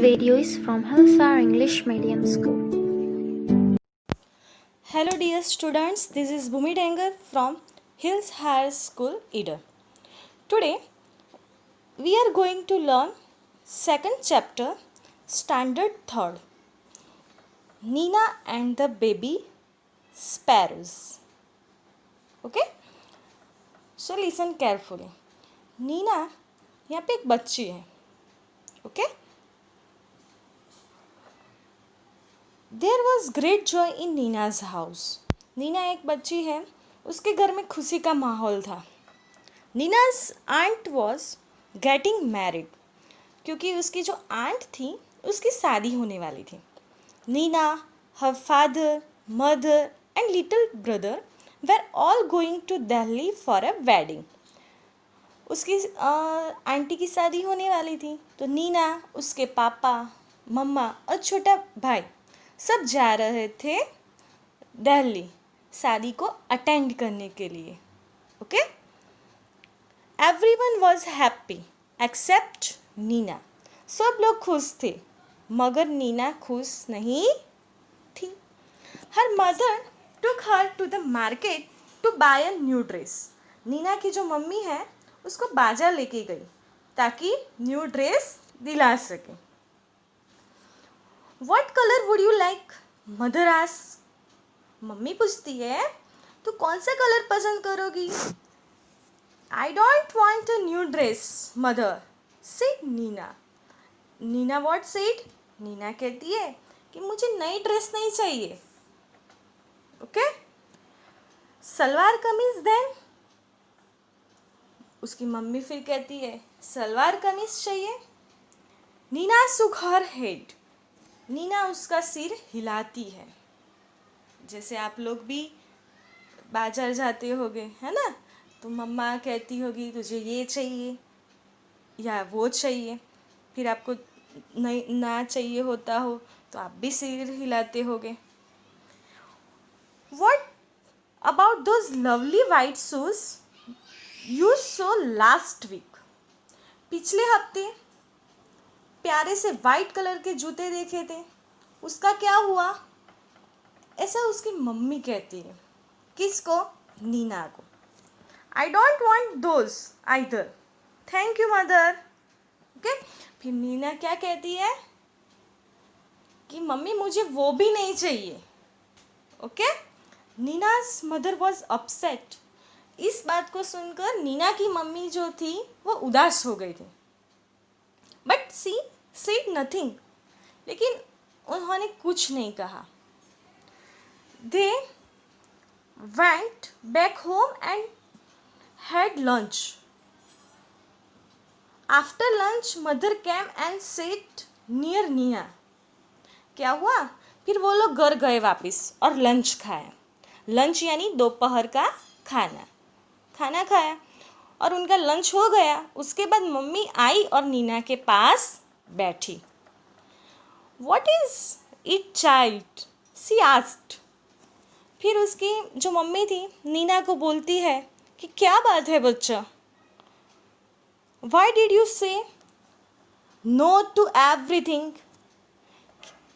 video is from Hillsar English Medium School. Hello dear students, this is Bhumi Dengar from Hills High School, Eden. Today we are going to learn second chapter, standard third, Nina and the baby sparrows. Okay? So listen carefully. Nina यहाँ पे एक बच्ची है. Okay? There was great joy in Nina's house. Nina एक बच्ची है, उसके घर में खुशी का माहौल था. Nina's aunt was getting married, क्योंकि उसकी जो आंट थी उसकी शादी होने वाली थी. Nina, her father, mother and little brother were all going to Delhi for a wedding. उसकी आंटी की शादी होने वाली थी, तो नीना, उसके पापा, मम्मा और छोटा भाई सब जा रहे थे दिल्ली शादी को अटेंड करने के लिए. Okay, everyone was happy except Nina. सब लोग खुश थे मगर नीना खुश नहीं थी. Her mother took her to the market to buy a new dress. Nina की जो मम्मी है उसको बाजार लेके गई ताकि न्यू ड्रेस दिला सके. What color would you like? Mother asks. Mummy पूछती है, तो कौन सा कलर पसंद करोगी? I don't want a new dress, mother, said Nina. Nina what said? Neena कहती है कि मुझे नई ड्रेस नहीं चाहिए. Okay, salwar kameez then. उसकी मम्मी फिर कहती है सलवार कमीज चाहिए. Neena shook her head. Neena उसका सिर हिलाती है. जैसे आप लोग भी बाजार जाते होगे, है ना, तो मम्मा कहती होगी तुझे ये चाहिए या वो चाहिए. फिर आपको नहीं ना चाहिए होता हो तो आप भी सिर हिलाते होगे. What about those lovely white shoes you saw last week? पिछले हफ्ते प्यारे से वाइट कलर के जूते देखे थे, उसका क्या हुआ? ऐसा उसकी मम्मी कहती है. किसको? नीना को. आई don't want those either, thank you mother. Okay, फिर नीना क्या कहती है कि मम्मी मुझे वो भी नहीं चाहिए. Okay, Nina's mother was upset. इस बात को सुनकर नीना की मम्मी जो थी वो उदास हो गई थी. बट सी सेड नथिंग, लेकिन उन्होंने कुछ नहीं कहा. They went back home and had lunch. After lunch mother came and sat near Nina. क्या हुआ? फिर वो लोग घर गए वापस और लंच खाया. लंच यानी दोपहर का खाना खाया और उनका लंच हो गया. उसके बाद मम्मी आई और नीना के पास बैठी. What is it child? She asked. फिर उसकी जो मम्मी थी नीना को बोलती है कि क्या बात है बच्चा? Why did you say no to everything?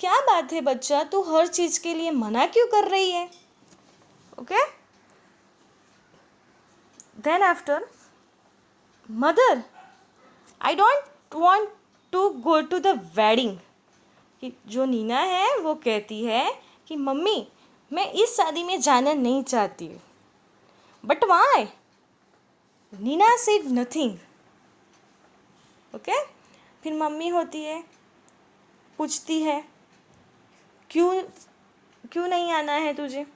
क्या बात है बच्चा, तू हर चीज़ के लिए मना क्यों कर रही है? Okay, then after, mother I don't want to go to the wedding. कि जो नीना है वो कहती है कि मम्मी मैं इस शादी में जाना नहीं चाहती. But why? Nina said nothing. Okay, फिर मम्मी होती है, पूछती है क्यों नहीं आना है तुझे.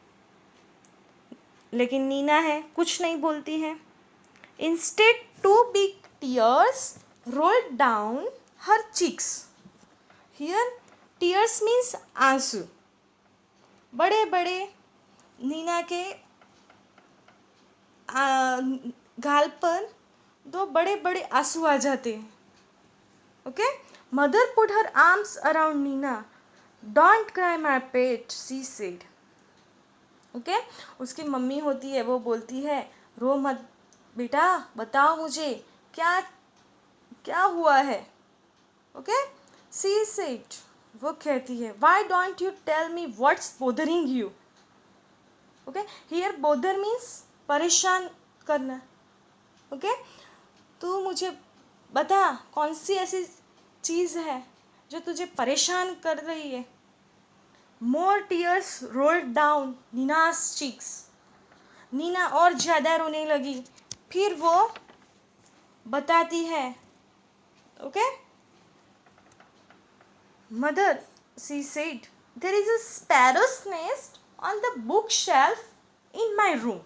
लेकिन नीना है कुछ नहीं बोलती है. Instead two big tears rolled down her cheeks. Here tears means आंसू. बड़े बड़े नीना के गाल पर दो बड़े बड़े आंसू आ जाते हैं. Okay, mother put her arms around Nina. Don't cry my pet, she said. Okay, उसकी मम्मी होती है वो बोलती है रो मत बेटा, बताओ मुझे क्या क्या हुआ है. ओके, सी सेड, वो कहती है, why don't you tell me what's bothering you. Okay, here bother means परेशान करना. ओके, तू मुझे बता कौन सी ऐसी चीज़ है जो तुझे परेशान कर रही है. More tears rolled down Nina's cheeks. Nina और ज़्यादा रोने लगी. फिर वो बताती है, okay, mother, she said, there is a sparrow's nest on the book shelf in my room.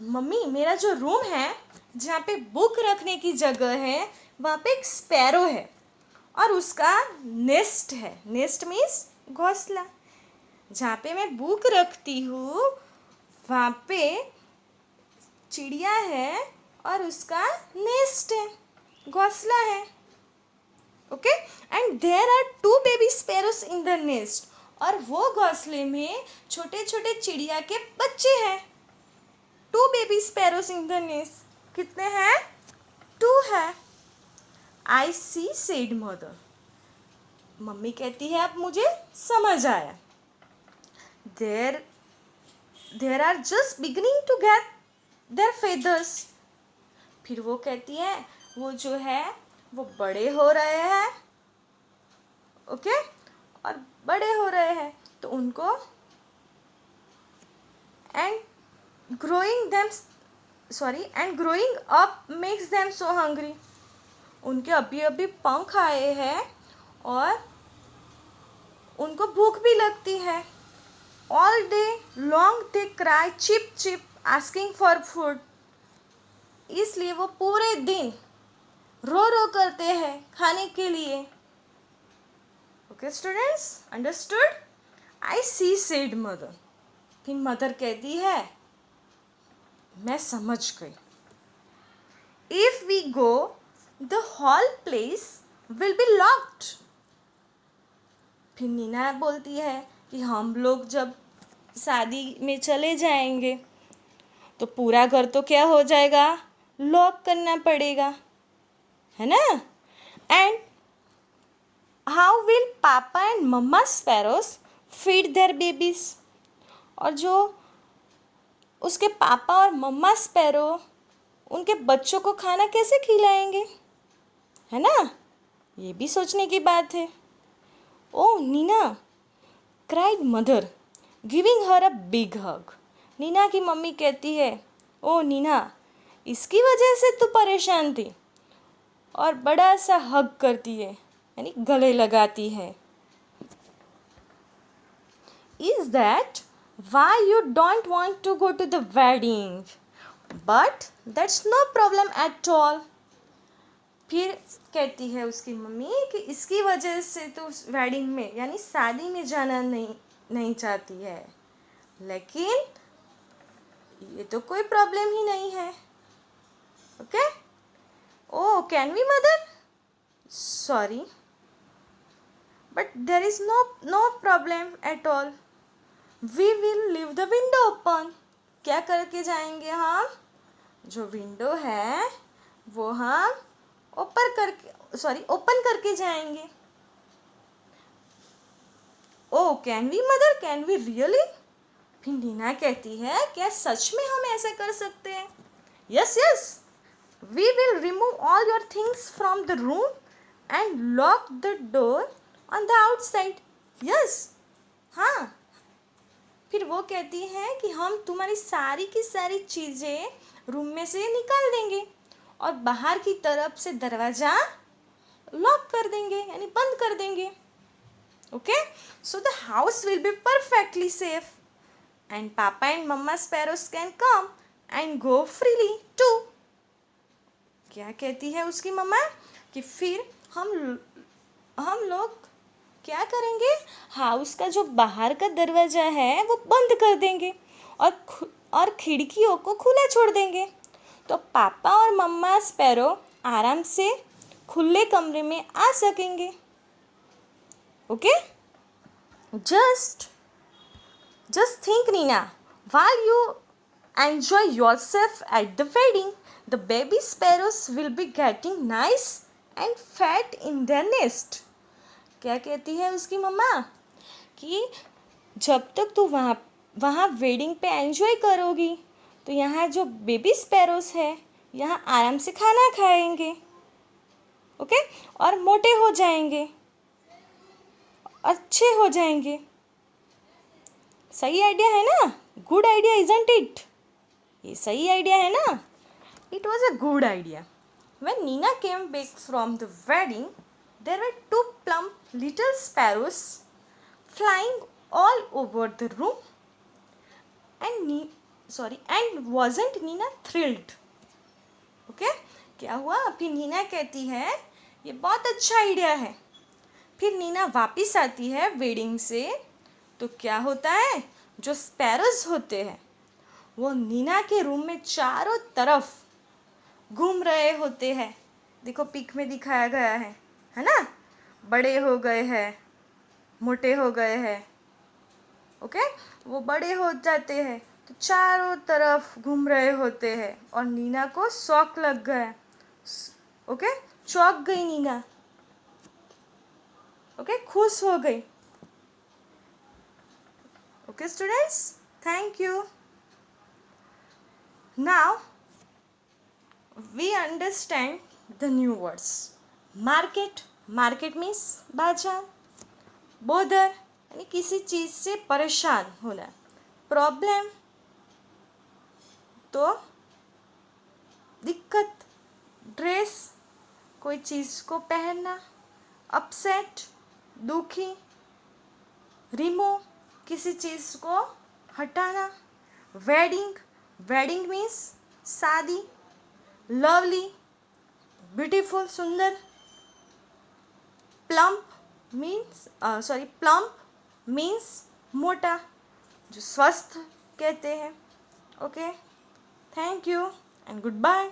Mummy, मेरा जो रूम है जहाँ पे बुक रखने की जगह है वहाँ पे एक स्पैरो है और उसका नेस्ट है. नेस्ट मीन्स घोंसला. जहाँ पे मैं बुक रखती हूँ वहाँ पे चिड़िया है और उसका नेस्ट है, घोंसला है. Okay, and there are 2 baby sparrows in the nest. और वो घोंसले में छोटे छोटे चिड़िया के बच्चे हैं. 2 baby sparrows in the nest. कितने हैं? 2 है. I see said mother. Mummy कहती है, अब मुझे समझ आया. There are just beginning to get their feathers. फिर वो कहती है, वो जो है वो बड़े हो रहे हैं. ओके, और बड़े हो रहे हैं तो उनको and growing up makes them so hungry. उनके अभी अभी पंख आए हैं और उनको भूख भी लगती है. All day long they cry chip chip asking for food. इसलिए वो पूरे दिन रो रो करते हैं खाने के लिए. Okay students, understood? I see said mother. फिर मदर कहती है, मैं समझ गई. If we go the whole place will be locked. फिर नीना बोलती है कि हम लोग जब शादी में चले जाएंगे तो पूरा घर तो क्या हो जाएगा, लॉक करना पड़ेगा, है ना. And how will papa and mamma sparrows feed their babies. और जो उसके पापा और मम्मा स्पैरो उनके बच्चों को खाना कैसे खिलाएंगे, है ना. ये भी सोचने की बात है. Oh Nina, cried mother giving her a big hug. Nina की मम्मी कहती है, ओ नीना, इसकी वजह से तू परेशान थी. और बड़ा सा हग करती है, यानी गले लगाती है. Is that why you don't want to go to the wedding? But that's no problem at all. फिर कहती है उसकी मम्मी कि इसकी वजह से तो वेडिंग में यानी शादी में जाना नहीं चाहती है, लेकिन ये तो कोई प्रॉब्लम ही नहीं है. Okay, oh can we mother? Sorry, but there is no problem at all. We will leave the window open. क्या करके जाएंगे हम? जो विंडो है वो हम ओपन करके जाएंगे. Oh can we mother, can we really? फिर नीना कहती है, क्या सच में हम ऐसा कर सकते हैं? Yes yes, we will remove all your things from the room and lock the door on the outside. Yes, हाँ. फिर वो कहती है कि हम तुम्हारी सारी की सारी चीज़ें रूम में से निकाल देंगे और बाहर की तरफ से दरवाज़ा लॉक कर देंगे, यानी बंद कर देंगे. Okay, so the house will be perfectly safe and papa and mamma sparrows can come and go freely too. क्या कहती है उसकी मम्मा कि फिर हम लोग क्या करेंगे, हाउस का जो बाहर का दरवाज़ा है वो बंद कर देंगे और खिड़कियों को खुला छोड़ देंगे. तो पापा और मम्मा स्पैरो आराम से खुले कमरे में आ सकेंगे. Okay, just think Nina, while you enjoy yourself at the wedding, the baby sparrows will be getting nice and fat in their nest. क्या कहती है उसकी मम्मा कि जब तक तू वहाँ वेडिंग पे एंजॉय करोगी तो यहाँ जो बेबी स्पैरोस है यहाँ आराम से खाना खाएंगे, ओके, और मोटे हो जाएंगे, अच्छे हो जाएंगे। सही आइडिया है ना? Good idea isn't it? ये सही आइडिया है ना? It was a good idea. When Nina came back from the wedding, there were two plump little sparrows flying all over the room. And wasn't Nina thrilled? Okay? क्या हुआ? फिर नीना कहती है ये बहुत अच्छा आइडिया है। फिर नीना वापस आती है वेडिंग से, तो क्या होता है, जो स्पैरोज होते हैं वो नीना के रूम में चारों तरफ घूम रहे होते हैं। देखो पिक में दिखाया गया है ना? बड़े हो गए हैं, मोटे हो गए हैं, ओके, वो बड़े हो जाते हैं तो चारों तरफ घूम रहे होते हैं और नीना को शौक लग गया, ओके, चौंक गई नीना, ओके, खुश हो गई। Okay students, thank you. Now we understand the new words. Market, market means बाजार, bother यानी किसी चीज़ से परेशान होना, प्रॉब्लम तो दिक्कत, ड्रेस कोई चीज़ को पहनना, अपसेट दुखी, रिमूव किसी चीज़ को हटाना, वेडिंग, वेडिंग मीन्स शादी, लवली ब्यूटीफुल सुंदर, प्लम्प मीन्स मोटा, जो स्वस्थ कहते हैं। Okay, thank you and good bye.